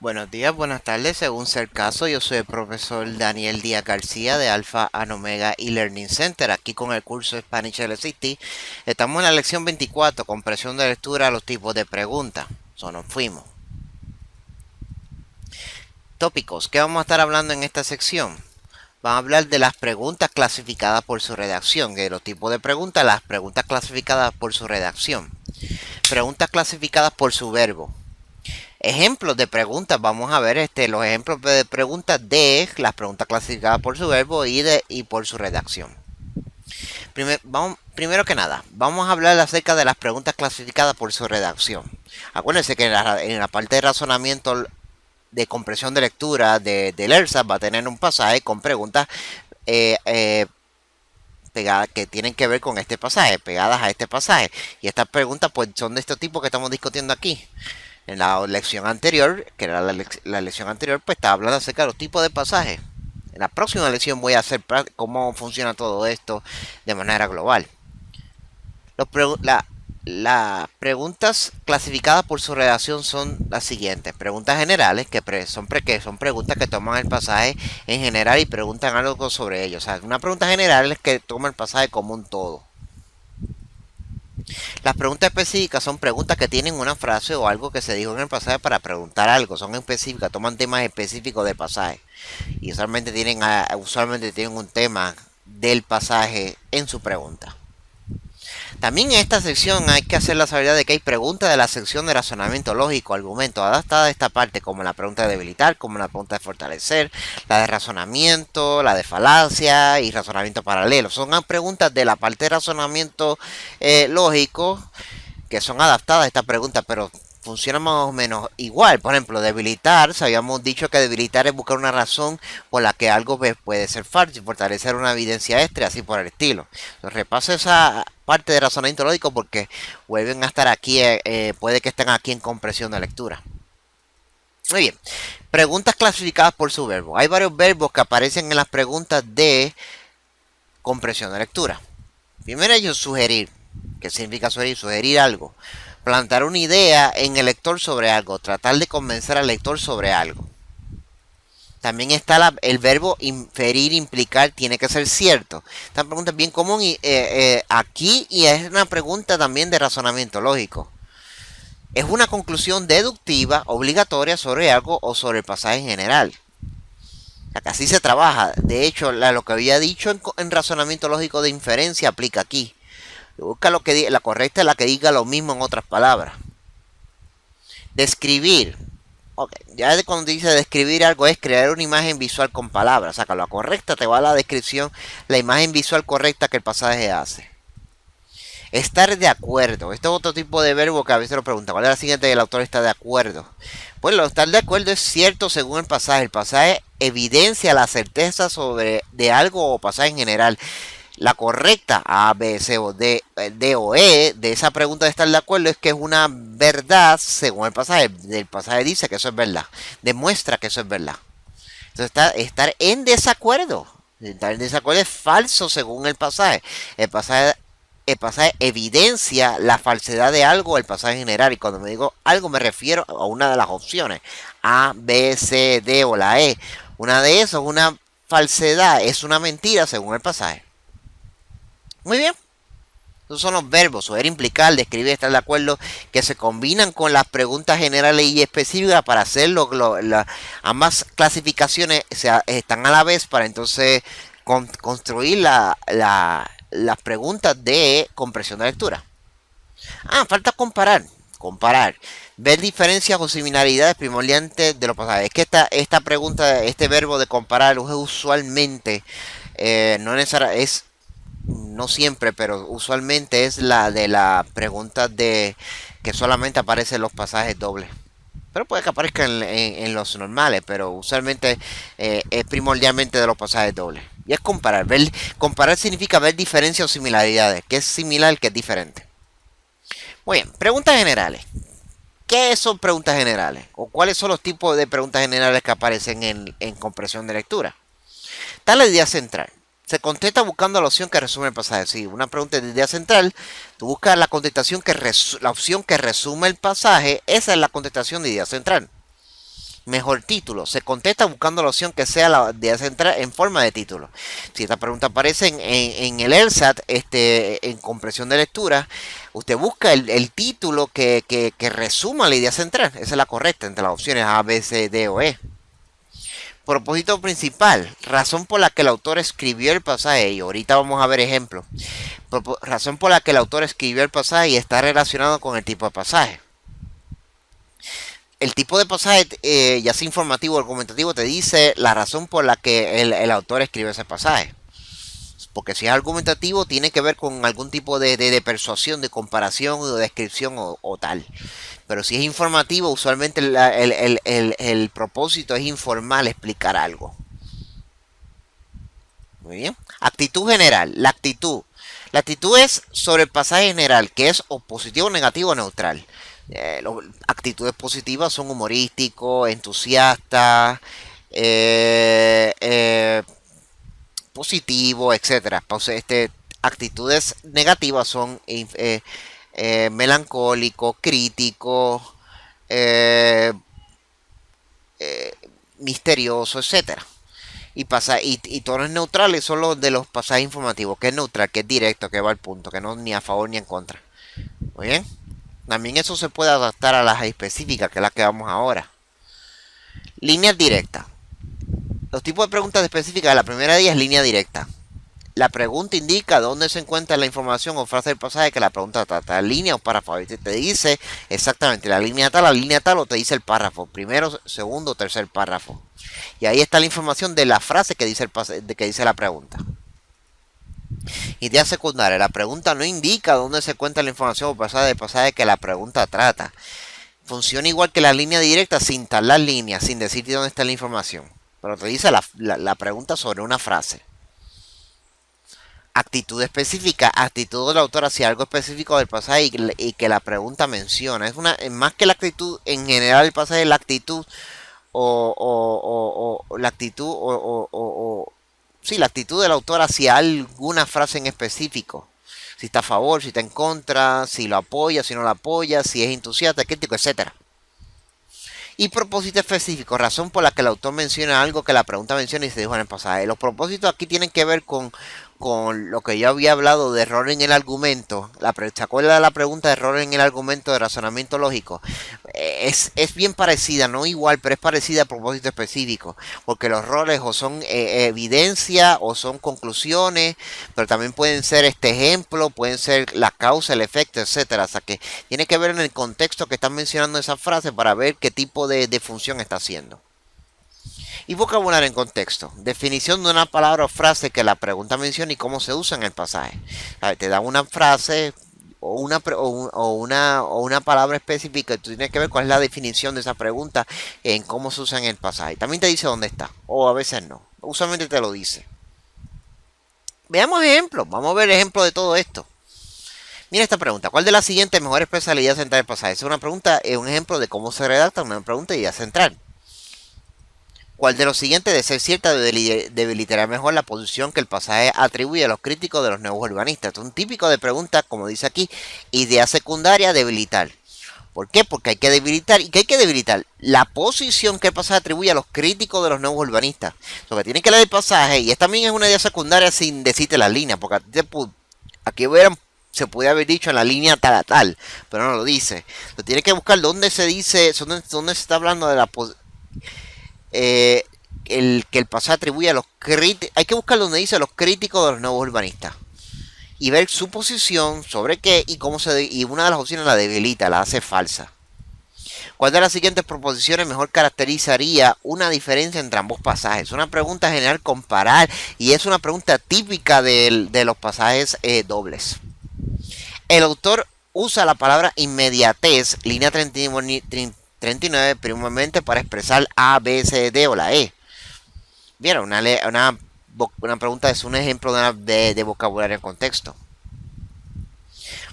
Buenos días, buenas tardes, según sea el caso. Yo soy el profesor Daniel Díaz García de Alpha and Omega e-Learning Center, aquí con el curso Spanish LCT. Estamos en la lección 24, comprensión de lectura, los tipos de preguntas. Eso nos fuimos. Tópicos, ¿qué vamos a estar hablando en esta sección? Vamos a hablar de las preguntas clasificadas por su redacción, de los tipos de preguntas, las preguntas clasificadas por su redacción. Preguntas clasificadas por su verbo. Ejemplos de preguntas, vamos a ver los ejemplos de preguntas de las preguntas clasificadas por su verbo y por su redacción. Primero que nada, vamos a hablar acerca de las preguntas clasificadas por su redacción. Acuérdense que en la parte de razonamiento de comprensión de lectura del ERSA va a tener un pasaje con preguntas eh, eh, pegadas que tienen que ver con este pasaje, pegadas a este pasaje. Y estas preguntas pues son de este tipo que estamos discutiendo aquí. En la lección anterior, que era la lección anterior, pues estaba hablando acerca de los tipos de pasajes. En la próxima lección voy a hacer cómo funciona todo esto de manera global. Las preguntas clasificadas por su redacción son las siguientes. Preguntas generales, son preguntas que toman el pasaje en general y preguntan algo sobre ello. O sea, una pregunta general es que toma el pasaje como un todo. Las preguntas específicas son preguntas que tienen una frase o algo que se dijo en el pasaje para preguntar algo. Son específicas, toman temas específicos del pasaje. Y usualmente tienen un tema del pasaje en su pregunta. También en esta sección hay que hacer la salvedad de que hay preguntas de la sección de razonamiento lógico, argumento, adaptada a esta parte, como la pregunta de debilitar, como la pregunta de fortalecer, la de razonamiento, la de falacia y razonamiento paralelo. Son preguntas de la parte de razonamiento lógico que son adaptadas a esta pregunta, pero funciona más o menos igual. Por ejemplo, debilitar, habíamos dicho que debilitar es buscar una razón por la que algo puede ser falso y fortalecer una evidencia extra, así por el estilo. Entonces, repaso esa parte de razonamiento lógico porque vuelven a estar aquí, puede que estén aquí en compresión de lectura. Muy bien, preguntas clasificadas por su verbo. Hay varios verbos que aparecen en las preguntas de compresión de lectura. Primero ellos sugerir. ¿Qué significa sugerir? Sugerir algo. Plantar una idea en el lector sobre algo. Tratar de convencer al lector sobre algo. También está el verbo inferir, implicar, tiene que ser cierto. Esta pregunta es bien común aquí y es una pregunta también de razonamiento lógico. Es una conclusión deductiva obligatoria sobre algo o sobre el pasaje en general. Así se trabaja. De hecho, lo que había dicho en razonamiento lógico de inferencia aplica aquí. Busca la correcta es la que diga lo mismo en otras palabras. Describir. Ok, ya cuando dice describir algo es crear una imagen visual con palabras. O sea, que la correcta te va a la descripción, la imagen visual correcta que el pasaje hace. Estar de acuerdo. Este es otro tipo de verbo que a veces lo pregunta. ¿Cuál es la siguiente? El autor está de acuerdo. Pues lo estar de acuerdo es cierto según el pasaje. El pasaje evidencia la certeza de algo o pasaje en general. La correcta A, B, C o D o E de esa pregunta de estar de acuerdo es que es una verdad según el pasaje. El pasaje dice que eso es verdad. Demuestra que eso es verdad. Entonces estar en desacuerdo. Estar en desacuerdo es falso según el pasaje. El pasaje evidencia la falsedad de algo, el pasaje general. Y cuando me digo algo me refiero a una de las opciones. A, B, C, D o la E. Una de esas es una falsedad, es una mentira según el pasaje. Muy bien. Esos son los verbos, sugerir, implicar, describir, estar de acuerdo, que se combinan con las preguntas generales y específicas para hacerlo. Ambas clasificaciones están a la vez para entonces construir las preguntas de compresión de lectura. Falta comparar. Comparar. Ver diferencias o similaridades primordiales de los pasajes. Es que esta pregunta, este verbo de comparar, es usualmente, no necesariamente, no siempre, pero usualmente es la de la pregunta de que solamente aparecen los pasajes dobles. Pero puede que aparezca en los normales, pero usualmente es primordialmente de los pasajes dobles. Y es comparar. Comparar significa ver diferencias o similaridades. Que es similar, que es diferente. Muy bien, preguntas generales. ¿Qué son preguntas generales? ¿O cuáles son los tipos de preguntas generales que aparecen en compresión de lectura? Está la idea central. Se contesta buscando la opción que resume el pasaje. Si una pregunta es de idea central, tú buscas la contestación la opción que resume el pasaje. Esa es la contestación de idea central. Mejor título. Se contesta buscando la opción que sea la de centrar en forma de título. Si esta pregunta aparece en el LSAT, en compresión de lectura, usted busca el título que resuma la idea central. Esa es la correcta entre las opciones A, B, C, D o E. Propósito principal, razón por la que el autor escribió el pasaje, y ahorita vamos a ver ejemplos. Razón por la que el autor escribió el pasaje y está relacionado con el tipo de pasaje. El tipo de pasaje, ya sea informativo o argumentativo, te dice la razón por la que el autor escribe ese pasaje. Porque si es argumentativo, tiene que ver con algún tipo de persuasión, de comparación o de descripción o tal. Pero si es informativo, usualmente el propósito es informar, explicar algo. Muy bien. Actitud general. La actitud. La actitud es sobre el pasaje general, que es o positivo, negativo o neutral. Actitudes positivas son humorísticos, entusiastas, positivo, etcétera. Actitudes negativas son melancólico, crítico, eh, misterioso, etcétera. Y tonos neutrales son los de los pasajes informativos, que es neutral, que es directo, que va al punto, que no ni a favor ni en contra. Muy bien. También eso se puede adaptar a las específicas, que es la que vamos ahora. Líneas directas. Los tipos de preguntas específicas, la primera de ellas es línea directa. La pregunta indica dónde se encuentra la información o frase del pasaje que la pregunta trata. Línea o párrafo. Y te dice exactamente la línea tal, o te dice el párrafo. Primero, segundo, tercer párrafo. Y ahí está la información de la frase que dice, que dice la pregunta. Idea secundaria. La pregunta no indica dónde se encuentra la información o frase del pasaje que la pregunta trata. Funciona igual que la línea directa sin talar líneas, sin decirte dónde está la información. Pero te dice la pregunta sobre una frase. Actitud específica, actitud del autor hacia algo específico del pasaje y que la pregunta menciona. Más que la actitud en general del pasaje, la actitud la actitud sí, la actitud del autor hacia alguna frase en específico. Si está a favor, si está en contra, si lo apoya, si no lo apoya, si es entusiasta, crítico, etcétera. Y propósito específico, razón por la que el autor menciona algo que la pregunta menciona y se dijo en el pasaje. Los propósitos aquí tienen que ver con lo que yo había hablado de error en el argumento. ¿Se acuerda de la pregunta de error en el argumento de razonamiento lógico? Es bien parecida, no igual, pero es parecida a propósito específico. Porque los errores o son evidencia o son conclusiones, pero también pueden ser ejemplo, pueden ser la causa, el efecto, etcétera. O sea que tiene que ver en el contexto que están mencionando esa frase para ver qué tipo de función está haciendo. Y vocabulario en contexto. Definición de una palabra o frase que la pregunta menciona y cómo se usa en el pasaje. A ver, te da una frase o una palabra específica y tú tienes que ver cuál es la definición de esa pregunta en cómo se usa en el pasaje. También te dice dónde está, o a veces no. Usualmente te lo dice. Veamos ejemplos. Vamos a ver ejemplos de todo esto. Mira esta pregunta. ¿Cuál de las siguientes mejor expresa la idea central del pasaje? Es una pregunta, un ejemplo de cómo se redacta una pregunta de idea central. ¿Cuál de los siguientes, de ser cierta, debilitará mejor la posición que el pasaje atribuye a los críticos de los nuevos urbanistas? Esto es un típico de pregunta, como dice aquí, idea secundaria, debilitar. ¿Por qué? Porque hay que debilitar. ¿Y qué hay que debilitar? La posición que el pasaje atribuye a los críticos de los nuevos urbanistas. Lo que tiene que leer el pasaje, y esta también es una idea secundaria sin decirte las líneas, porque aquí se puede haber dicho en la línea tal a tal, pero no lo dice. Lo tiene que buscar dónde se dice, dónde se está hablando de la posición. Que el pasaje atribuye a los críticos. Hay que buscar donde dice los críticos de los nuevos urbanistas y ver su posición sobre qué y cómo y una de las opciones la debilita, la hace falsa. ¿Cuál de las siguientes proposiciones mejor caracterizaría una diferencia entre ambos pasajes? Es una pregunta general comparar y es una pregunta típica de los pasajes dobles. El autor usa la palabra inmediatez, línea 39, primeramente para expresar A, B, C, D o la E. Vieron, una pregunta es un ejemplo de vocabulario en contexto.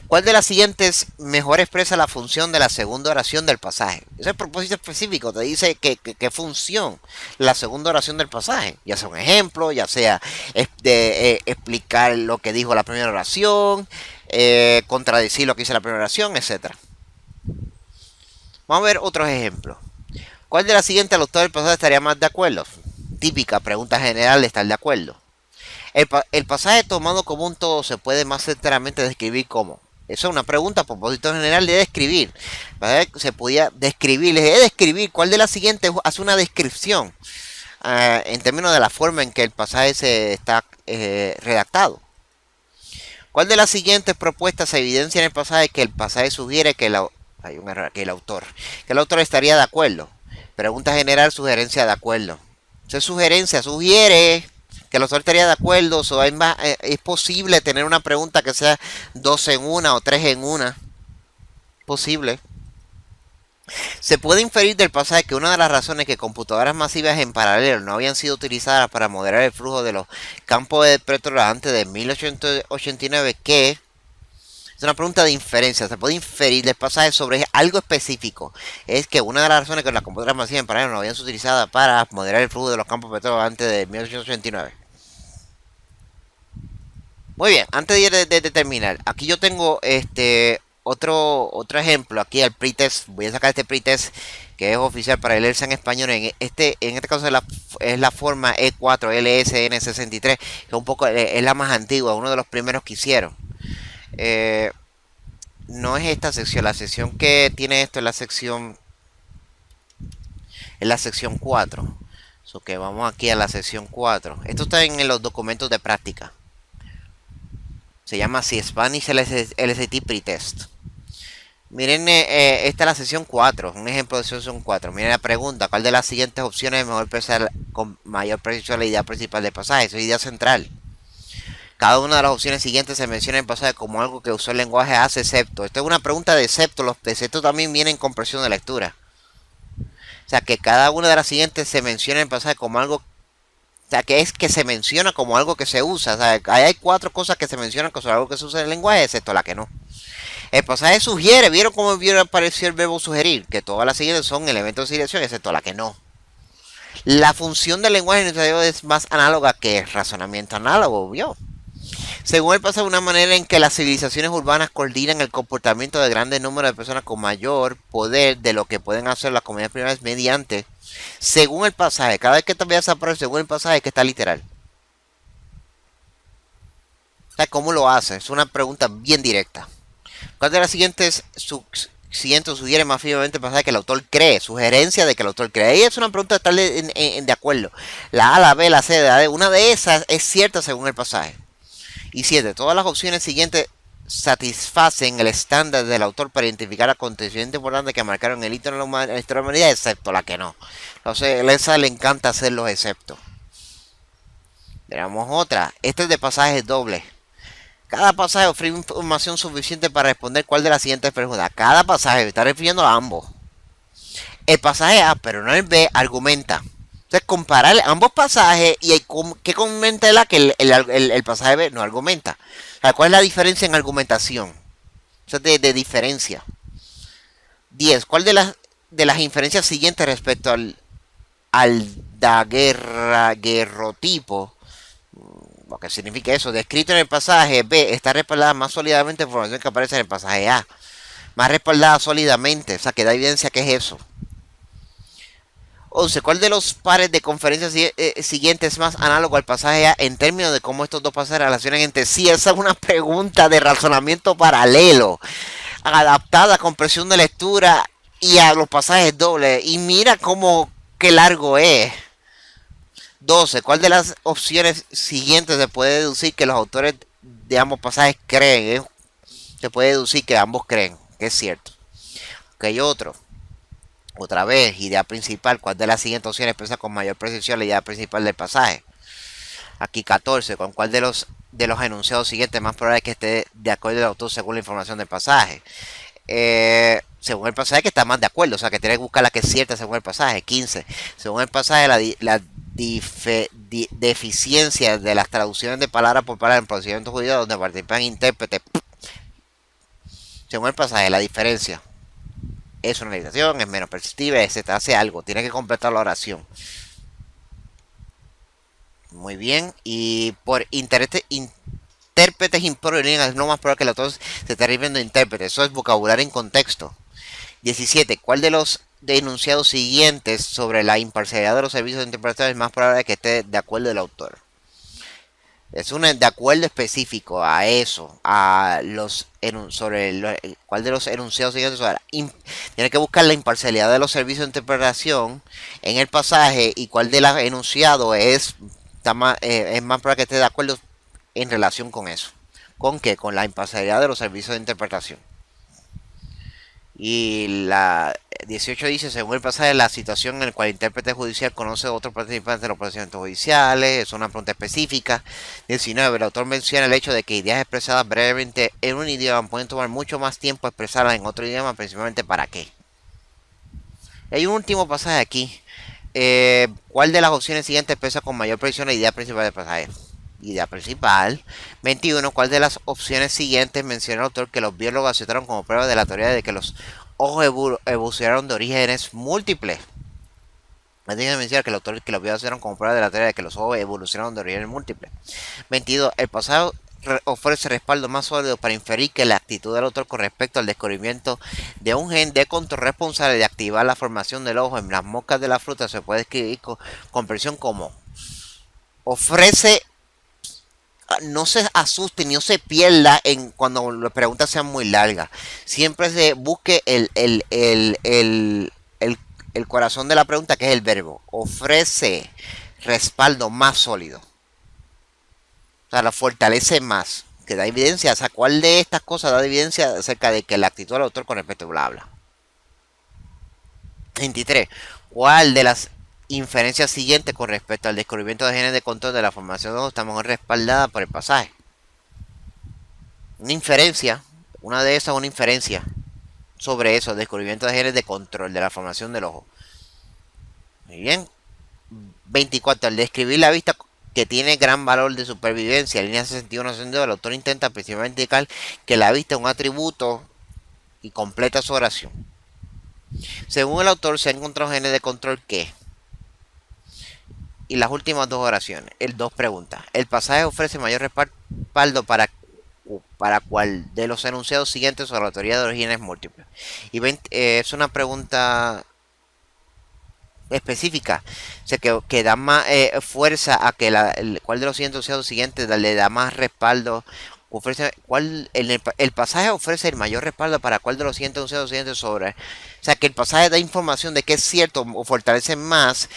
¿Cuál de las siguientes mejor expresa la función de la segunda oración del pasaje? Ese es el propósito específico, te dice qué función la segunda oración del pasaje. Ya sea un ejemplo, ya sea explicar lo que dijo la primera oración, contradecir lo que dice la primera oración, etc. Vamos a ver otros ejemplos. ¿Cuál de las siguientes el autor del pasaje estaría más de acuerdo? Típica pregunta general de estar de acuerdo. El pasaje tomado como un todo se puede más enteramente describir como. Eso es una pregunta a propósito general de describir. ¿Vale? Se podía describir, les he de describir cuál de las siguientes hace una descripción en términos de la forma en que el pasaje se está redactado. ¿Cuál de las siguientes propuestas evidencia en el pasaje que el pasaje sugiere que hay un error aquí, que el autor estaría de acuerdo? Pregunta general, sugerencia de acuerdo. Esa sugerencia sugiere que el autor estaría de acuerdo, o es posible tener una pregunta que sea 2 en 1 o 3 en 1. Posible. Se puede inferir del pasaje que una de las razones que computadoras masivas en paralelo no habían sido utilizadas para moderar el flujo de los campos de petróleo antes de 1889, que es una pregunta de inferencia. Se puede inferir del pasaje sobre algo específico. Es que una de las razones que las computadoras masivas en paralelo no habían sido utilizadas para moderar el flujo de los campos de petróleo antes de 1889. Muy bien, antes de terminar, aquí yo tengo otro ejemplo, aquí el pretest. Voy a sacar este pretest que es oficial para leerse en español. En este caso es la forma E4LSN63, que es la más antigua, uno de los primeros que hicieron. No es esta sección, la sección que tiene esto es la sección 4. So que vamos aquí a la sección 4. Esto está en los documentos de práctica. Se llama así Spanish LSAT Pretest. Miren, esta es la sesión 4, un ejemplo de sesión 4. Miren la pregunta, ¿cuál de las siguientes opciones es mejor expresar con mayor precisión la idea principal del pasaje? Eso es idea central. Cada una de las opciones siguientes se menciona en el pasaje como algo que usó el lenguaje hace, excepto. Esto es una pregunta de excepto. Los exceptos también vienen con presión de lectura. O sea, que cada una de las siguientes se menciona en el pasaje como algo. O sea, que es que se menciona como algo que se usa. O sea, hay 4 cosas que se mencionan como algo que se usa en el lenguaje, excepto la que no. El pasaje sugiere, ¿vieron cómo apareció el verbo sugerir? Que todas las siguientes son elementos de dirección, excepto la que no. La función del lenguaje administrativo es más análoga que el razonamiento análogo, ¿vio? Según el pasaje, una manera en que las civilizaciones urbanas coordinan el comportamiento de grandes números de personas con mayor poder de lo que pueden hacer las comunidades primarias mediante, según el pasaje, cada vez que también desaparece, según el pasaje, que está literal. O sea, ¿cómo lo hace? Es una pregunta bien directa. ¿Cuál de las siguientes sugiere más firmemente el pasaje que el autor cree? Sugerencia de que el autor cree. Ahí es una pregunta de estar de acuerdo. La A, la B, la C, la D. Una de esas es cierta según el pasaje. Y 7. Todas las opciones siguientes satisfacen el estándar del autor para identificar acontecimientos importantes que marcaron el hito en la historia de la humanidad, excepto la que no. Entonces, a esa le encanta hacer los exceptos. Veamos otra. Este es de pasajes dobles. Cada pasaje ofrece información suficiente para responder cuál de las siguientes preguntas. Cada pasaje, está refiriendo a ambos. El pasaje A, pero no el B, argumenta. Entonces, comparar ambos pasajes y qué comenta la que el pasaje B no argumenta. O sea, ¿cuál es la diferencia en argumentación? Eso es de diferencia. 10. ¿Cuál de las inferencias siguientes respecto al daguerrotipo? Lo que significa eso, descrito en el pasaje B, está respaldada más sólidamente por información que aparece en el pasaje A. Más respaldada sólidamente, o sea, que da evidencia que es eso. 11. ¿Cuál de los pares de conferencias siguientes es más análogo al pasaje A en términos de cómo estos dos pasajes relacionan entre sí? Esa es una pregunta de razonamiento paralelo, adaptada con presión de lectura y a los pasajes dobles. Y mira qué largo es. 12. ¿Cuál de las opciones siguientes se puede deducir que los autores de ambos pasajes creen? Se puede deducir que ambos creen, que es cierto. Ok, otra vez, idea principal. ¿Cuál de las siguientes opciones expresa con mayor precisión la idea principal del pasaje? Aquí 14. ¿Con cuál de los enunciados siguientes es más probable que esté de acuerdo el autor según la información del pasaje? Según el pasaje que está más de acuerdo, o sea que tiene que buscar la que es cierta según el pasaje. 15. Según el pasaje, la deficiencia de las traducciones de palabra por palabra en procedimientos judíos donde participan intérpretes. Según el pasaje, la diferencia es una limitación, es menos persistiva, etc. Hace algo, tiene que completar la oración. Muy bien, y por intérpretes improvisando es no más probable que el autor se esté refiriendo a intérprete. Eso es vocabulario en contexto. 17. ¿Cuál de los de enunciados siguientes sobre la imparcialidad de los servicios de interpretación es más probable que esté de acuerdo el autor. Es un de acuerdo específico a eso, a los cuál de los enunciados siguientes. Tiene que buscar la imparcialidad de los servicios de interpretación en el pasaje y cuál de los enunciados es más probable que esté de acuerdo en relación con eso. ¿Con qué? Con la imparcialidad de los servicios de interpretación. Y la 18 dice, según el pasaje, la situación en la cual el intérprete judicial conoce a otros participantes de los procedimientos judiciales, es una pregunta específica. 19, el autor menciona el hecho de que ideas expresadas brevemente en un idioma pueden tomar mucho más tiempo expresarlas en otro idioma, principalmente para qué. Y hay un último pasaje aquí. ¿Cuál de las opciones siguientes expresa con mayor precisión la idea principal del pasaje? Idea principal. 21. ¿Cuál de las opciones siguientes menciona el autor que los biólogos aceptaron como prueba de la teoría de que los ojos evolucionaron de orígenes múltiples? Me tiene que mencionar que el autor que los biólogos aceptaron como prueba de la teoría de que los ojos evolucionaron de orígenes múltiples. 22. El pasado ofrece respaldo más sólido para inferir que la actitud del autor con respecto al descubrimiento de un gen de control responsable de activar la formación del ojo en las moscas de la fruta se puede escribir con precisión como ofrece. No se asuste ni no se pierda en cuando las preguntas sean muy largas. Siempre se busque el corazón de la pregunta, que es el verbo. Ofrece respaldo más sólido. O sea, la fortalece más. Que da evidencia. O sea, ¿cuál de estas cosas da evidencia acerca de que la actitud del autor con respecto a bla bla? 23. ¿Cuál de las inferencias siguientes con respecto al descubrimiento de genes de control de la formación de ojos está mejor respaldada por el pasaje? Una inferencia, una de esas, una inferencia sobre eso, descubrimiento de genes de control de la formación del ojo. Muy bien. 24. Al describir la vista que tiene gran valor de supervivencia, en línea 61-62, el autor intenta principalmente indicar que la vista es un atributo y completa su oración. Según el autor, se han encontrado genes de control que. Y las últimas dos oraciones, dos preguntas. El pasaje ofrece mayor respaldo para cuál de los enunciados siguientes sobre la teoría de orígenes múltiples. Y es una pregunta específica, o sea, que da más fuerza a que cuál de los enunciados siguientes le da más respaldo. El pasaje ofrece el mayor respaldo para cuál de los enunciados siguientes sobre. O sea, que el pasaje da información de que es cierto o fortalece más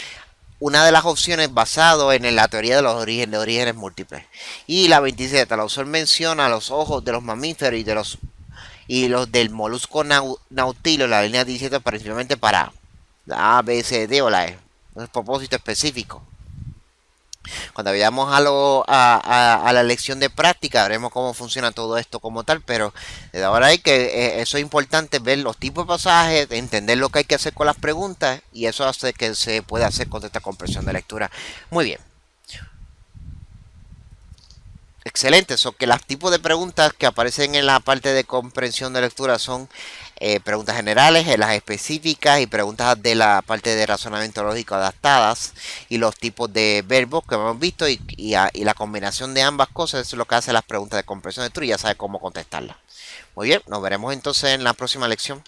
una de las opciones basado en la teoría de los orígenes múltiples. Y la 27, el autor menciona los ojos de los mamíferos y los del molusco nautilo, la línea 17, principalmente para la A, B, C, D o la E. Un propósito específico. Cuando vayamos a la lección de práctica, veremos cómo funciona todo esto como tal, pero desde ahora hay que, eso es importante, ver los tipos de pasajes, entender lo que hay que hacer con las preguntas, y eso hace que se pueda hacer con esta comprensión de lectura. Muy bien. Excelente, so que los tipos de preguntas que aparecen en la parte de comprensión de lectura son preguntas generales, las específicas y preguntas de la parte de razonamiento lógico adaptadas, y los tipos de verbos que hemos visto y la combinación de ambas cosas es lo que hace las preguntas de comprensión de lectura y ya sabe cómo contestarlas. Muy bien, nos veremos entonces en la próxima lección.